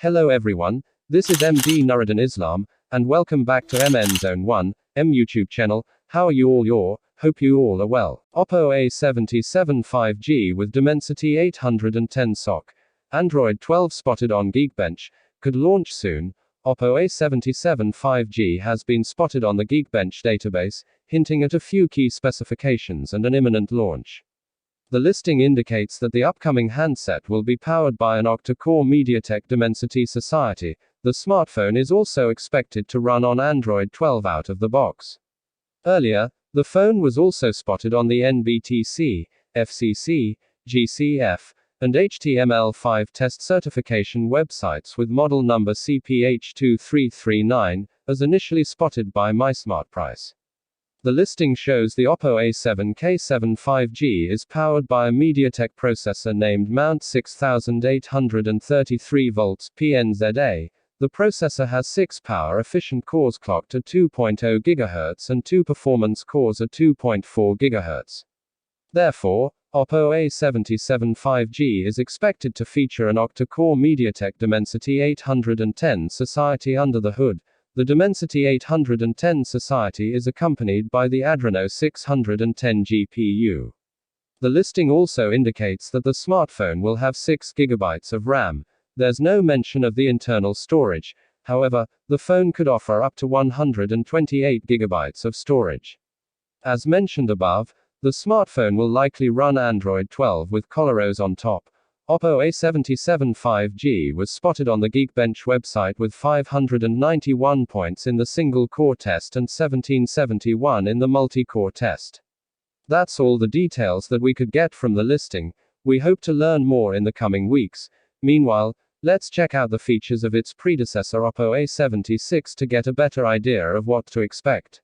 Hello everyone, this is MD Nuruddin Islam, and welcome back to MN Zone 1, YouTube channel. How are you all? Hope you all are well. Oppo A77 5G with Dimensity 810 SoC. Android 12 spotted on Geekbench, could launch soon. Oppo A77 5G has been spotted on the Geekbench database, hinting at a few key specifications and an imminent launch. The listing indicates that the upcoming handset will be powered by an octa-core MediaTek Dimensity Society. The smartphone is also expected to run on Android 12 out of the box. Earlier, the phone was also spotted on the NBTC, FCC, GCF, and HTML5 test certification websites with model number CPH2339, as initially spotted by MySmartPrice. The listing shows the Oppo A7K7 5G is powered by a MediaTek processor named Mount 6833 volts PNZA. The processor has 6 power-efficient cores clocked at 2.0 GHz and 2 performance cores at 2.4 GHz. Therefore, Oppo A77 5G is expected to feature an octa-core MediaTek Dimensity 810 Society under the hood. The Dimensity 810 Society is accompanied by the Adreno 610 GPU. The listing also indicates that the smartphone will have 6 GB of RAM. There's no mention of the internal storage. However, the phone could offer up to 128 GB of storage. As mentioned above, the smartphone will likely run Android 12 with ColorOS on top. Oppo A77 5G was spotted on the Geekbench website with 591 points in the single-core test and 1771 in the multi-core test. That's all the details that we could get from the listing. We hope to learn more in the coming weeks. Meanwhile, let's check out the features of its predecessor Oppo A76 to get a better idea of what to expect.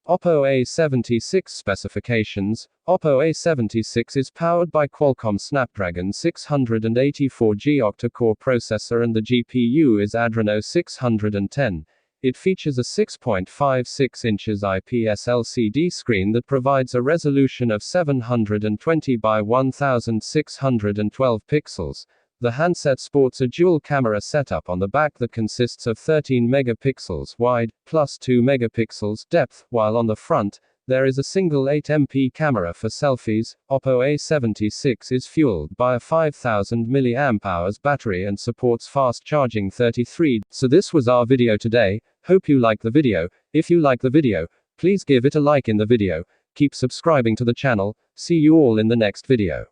Oppo A76 Specifications. Oppo A76 is powered by Qualcomm Snapdragon 684G octa-core processor and the GPU is Adreno 610. It features a 6.56 inches IPS LCD screen that provides a resolution of 720 by 1612 pixels. The handset sports a dual camera setup on the back that consists of 13 megapixels wide, plus 2 megapixels depth, while on the front, there is a single 8MP camera for selfies. Oppo A76 is fueled by a 5000 mAh battery and supports fast charging 33. So this was our video today. Hope you like the video. If you like the video, please give it a like in the video. Keep subscribing to the channel. See you all in the next video.